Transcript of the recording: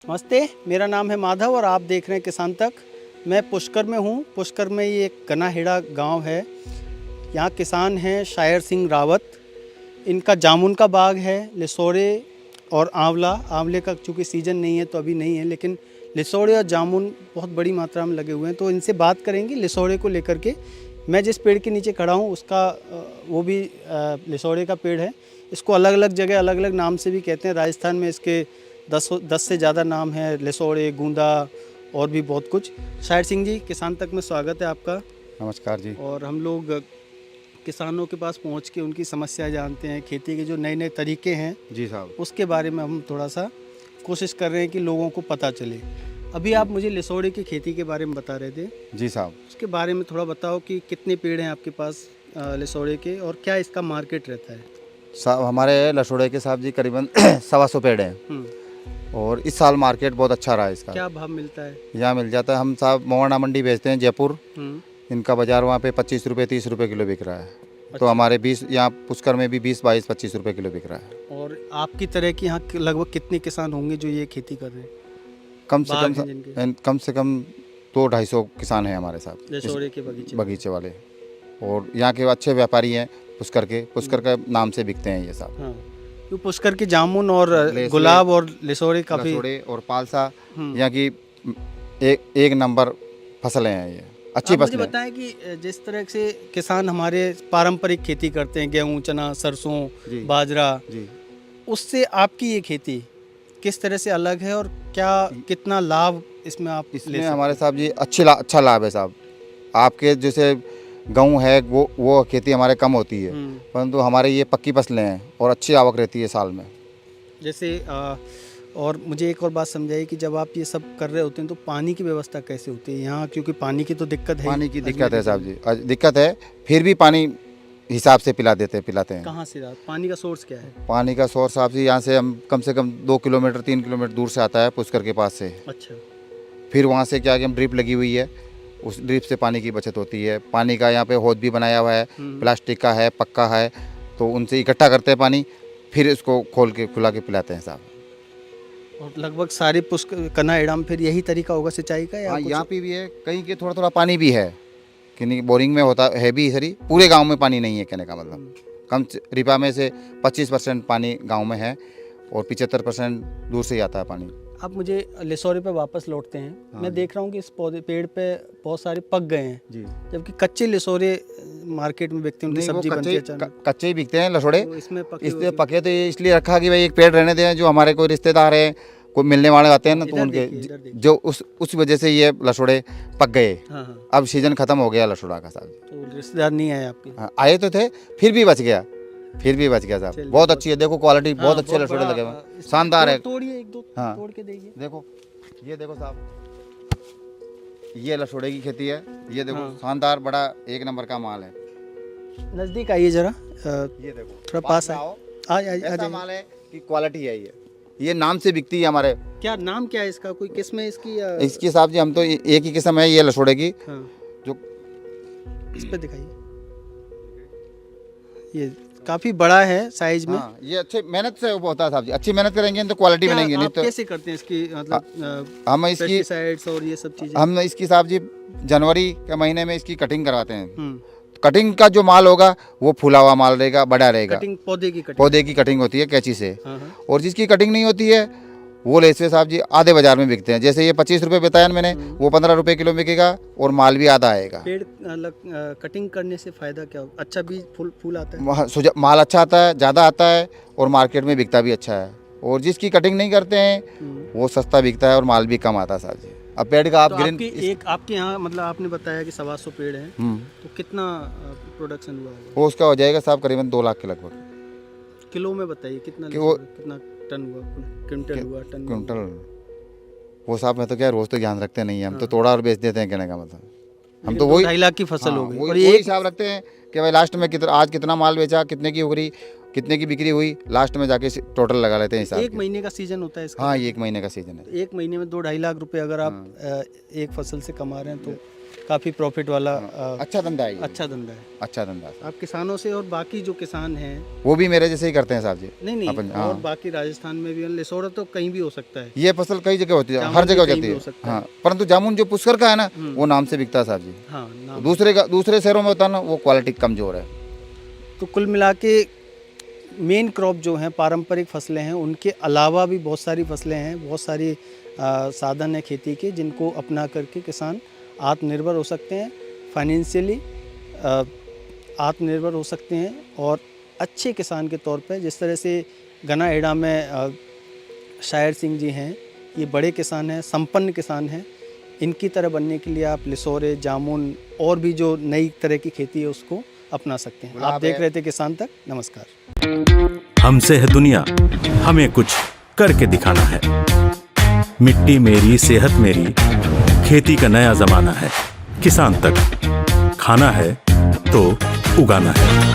नमस्ते, मेरा नाम है माधव और आप देख रहे हैं किसान तक। मैं पुष्कर में हूँ। पुष्कर में ये कनाहेड़ा गांव है। यहाँ किसान हैं शायर सिंह रावत। इनका जामुन का बाग है, लिसोड़े और आंवला। आंवले का चूँकि सीज़न नहीं है तो अभी नहीं है, लेकिन लिसोड़े और जामुन बहुत बड़ी मात्रा में लगे हुए हैं। तो इनसे बात करेंगे लिसोड़े को लेकर के। मैं जिस पेड़ के नीचे खड़ा हूँ उसका वो भी लिसोड़े का पेड़ है। इसको अलग अलग जगह अलग अलग नाम से भी कहते हैं। राजस्थान में इसके 10 से ज़्यादा नाम है, लिसोड़े, गूंदा और भी बहुत कुछ। शायर सिंह जी, किसान तक में स्वागत है आपका। नमस्कार जी। और हम लोग किसानों के पास पहुंच के उनकी समस्या जानते हैं, खेती के जो नए नए तरीके हैं जी साहब। उसके बारे में हम थोड़ा सा कोशिश कर रहे हैं कि लोगों को पता चले। अभी आप मुझे लिसोड़े की खेती के बारे में बता रहे थे, जी साहब। उसके बारे में थोड़ा बताओ कि कितने पेड़ हैं आपके पास लिसोड़े के और क्या इसका मार्केट रहता है। साहब हमारे लसोड़े के साहब जी करीबन 125 पेड़ हैं और इस साल मार्केट बहुत अच्छा रहा है इसका। क्या भाव मिलता है? यहाँ मिल जाता है। हम साहब मोहना मंडी बेचते हैं जयपुर। इनका बाज़ार वहाँ पे 25 रुपये 30 रुपये किलो बिक रहा है। अच्छा। तो हमारे 20 यहाँ पुष्कर में भी 20 22 25 रुपये किलो बिक रहा है। और आपकी तरह की यहाँ लगभग कितने किसान होंगे जो ये खेती कर रहे हैं? कम से कम 200-250 किसान हैं हमारे साथ लिसोड़े के बगीचे वाले। और यहाँ के अच्छे व्यापारी हैं पुष्कर का नाम से बिकते हैं ये साहब। हाँ, तो पुष्कर के जामुन और गुलाब और लिसोड़े काफ़ी और पालसा यहाँ की एक नंबर फसलें हैं। ये अच्छी मुझे फसलें। बताएं कि जिस तरह से किसान हमारे पारंपरिक खेती करते हैं, गेहूं, चना, सरसों, बाजरा जी। उससे आपकी ये खेती किस तरह से अलग है और क्या कितना लाभ इसमें आप इसमें हमारे साहब जी अच्छा लाभ है साहब। आपके जैसे गेहूँ है वो खेती हमारे कम होती है, परंतु हमारे ये पक्की फसलें हैं और अच्छी आवक रहती है साल में। जैसे और मुझे एक और बात समझाइए कि जब आप ये सब कर रहे होते हैं तो पानी की व्यवस्था कैसे होती है यहाँ? क्योंकि पानी की तो दिक्कत है। पानी की दिक्कत है साहब जी, दिक्कत है। फिर भी पानी हिसाब से पिलाते हैं। कहाँ से पानी का सोर्स क्या है? पानी का सोर्स साहब जी यहाँ से हम कम से कम 2 किलोमीटर 3 किलोमीटर दूर से आता है पुष्कर के पास से। अच्छा। फिर वहाँ से क्या कि हम ड्रिप लगी हुई है, उस ड्रिप से पानी की बचत होती है। पानी का यहाँ पे हौद भी बनाया हुआ है, प्लास्टिक का है, पक्का है, तो उनसे इकट्ठा करते हैं पानी, फिर इसको खोल के खुला के पिलाते हैं साहब। और लगभग सारे कनाहेड़ा में फिर यही तरीका होगा सिंचाई का या यहाँ पे भी है, कहीं के थोड़ा पानी भी है कि नहीं, बोरिंग में होता है भी सरी। पूरे गांव में पानी नहीं है कहने का मतलब। कम रिपा में से 25% पानी गांव में है और 75% दूर से ही आता है पानी। अब मुझे लिसोड़े पे वापस लौटते हैं। हाँ, मैं देख रहा हूँ कि इस पेड़ पे बहुत सारे पक गए हैं जी, जबकि कच्चे लिसोड़े मार्केट में बिकते हैं, उनकी सब्जी बनती है। कच्चे ही बिकते हैं लसोड़े। तो इसमें इसलिए पके तो इसलिए रखा कि भाई एक पेड़ रहने दें, जो हमारे कोई रिश्तेदार हैं, कोई मिलने वाले आते हैं ना, तो उनके जो उस वजह से ये लसोड़े पक गए। हाँ। अब सीजन खत्म हो गया लसोड़ा का साहब। तो रिश्तेदार नहीं आए आपके? हाँ, आए तो थे, फिर भी बच गया साहब। बहुत अच्छी है, देखो क्वालिटी बहुत अच्छे लसोड़े लगे हुए, शानदार है। तोड़िए एक दो, हाँ, तोड़ के देखिए। देखो ये देखो साहब, ये लसोड़े की खेती है। ये देखो शानदार बड़ा एक नंबर का माल है। नज़दीक आइए जरा, ये देखो थोड़ा पास आए। ऐसा माल है कि क्वालिटी है। ये नाम से बिकती है हमारे। क्या नाम क्या है इसका? कोई किस्म है इसकी? इसकी साहब जी हम तो एक ही किस्म है ये लसोड़े की। हाँ। जो इस पे दिखाइए, ये काफी बड़ा है साइज में। हाँ, ये अच्छे मेहनत से होता है साहब जी। अच्छी मेहनत करेंगे तो क्वालिटी बनेगी। नहीं तो कैसे करते हैं इसकी मतलब हम इसकी पेस्टिसाइड्स और ये सब चीजें? हम इसकी साहब जी जनवरी के महीने में इसकी कटिंग करवाते हैं। कटिंग का जो माल होगा वो फूला हुआ माल रहेगा, बड़ा रहेगा। कटिंग पौधे की कटिंग होती है कैंची से। हाँ। और जिसकी कटिंग नहीं होती है वो लेसे साहब जी आधे बाजार में बिकते हैं। जैसे ये 25 रुपये बताया मैंने, वो 15 रुपये किलो बिकेगा और माल भी आधा आएगा। पेड़ कटिंग करने से फायदा क्या होगा? अच्छा बीज फूल आता है, माल अच्छा आता है, ज़्यादा आता है और मार्केट में बिकता भी अच्छा है। और जिसकी कटिंग नहीं करते हैं वो सस्ता बिकता है और माल भी कम आता है साहब जी। अब पेड़ का आप आपके यहाँ मतलब आपने बताया कि 125 पेड़ हैं, तो कितना प्रोडक्शन हुआ होगा? वो उसका हो जाएगा साहब करीबन 2 लाख के लगभग। किलो में बताइए कितना टन हुआ, क्विंटल हुआ, टन क्विंटल? वो साहब मैं तो क्या रोज तो ध्यान रखते नहीं है, हम तो तोड़ा और बेच देते हैं कहने का मतलब। हम तो वही 2.5 लाख की फसल हो गई और ये हिसाब रखते हैं कि भाई लास्ट में आज कितना माल बेचा, कितने की उगरी, कितने की बिक्री हुई, लास्ट में जाके टोटल लगा लेते हैं हिसाब। 1 महीने का सीजन होता है इसका? हाँ, ये 1 महीने का सीजन है। 1 महीने में 2-2.5 लाख रुपए अगर आप एक फसल से कमा रहे हैं तो काफ़ी प्रॉफिट वाला अच्छा धंधा है ये। अच्छा धंधा है। अच्छा धंधा। आप किसानों से और बाकी जो किसान हैं, वो भी मेरे जैसे ही करते हैं साहब जी। नहीं अपन, और हाँ। बाकी राजस्थान में भी लिसोड़ा तो कहीं भी हो सकता है। ये फसल कई जगह होती है, जामुन हर जगह हो भी कहीं जाती भी है। हो सकता है। हाँ, परंतु जामुन जो पुष्कर का है ना, वो नाम से बिकता है साहब जी। हाँ नाम। दूसरे शहरों में होता है ना, वो क्वालिटी कमजोर है। तो कुल मिला के मेन क्रॉप जो हैं, पारंपरिक फसलें हैं, उनके अलावा भी बहुत सारी फसलें हैं, बहुत सारी साधन है खेती के, जिनको अपना करके किसान आत्मनिर्भर हो सकते हैं, फाइनेंशियली आत्मनिर्भर हो सकते हैं और अच्छे किसान के तौर पे, जिस तरह से गनाहेड़ा में शायर सिंह जी हैं, ये बड़े किसान हैं, संपन्न किसान हैं। इनकी तरह बनने के लिए आप लिसोरे, जामुन और भी जो नई तरह की खेती है उसको अपना सकते हैं। आप देख रहे थे किसान तक। नमस्कार। हमसे है दुनिया, हमें कुछ करके दिखाना है। मिट्टी मेरी, सेहत मेरी, खेती का नया जमाना है। किसान तक, खाना है तो उगाना है।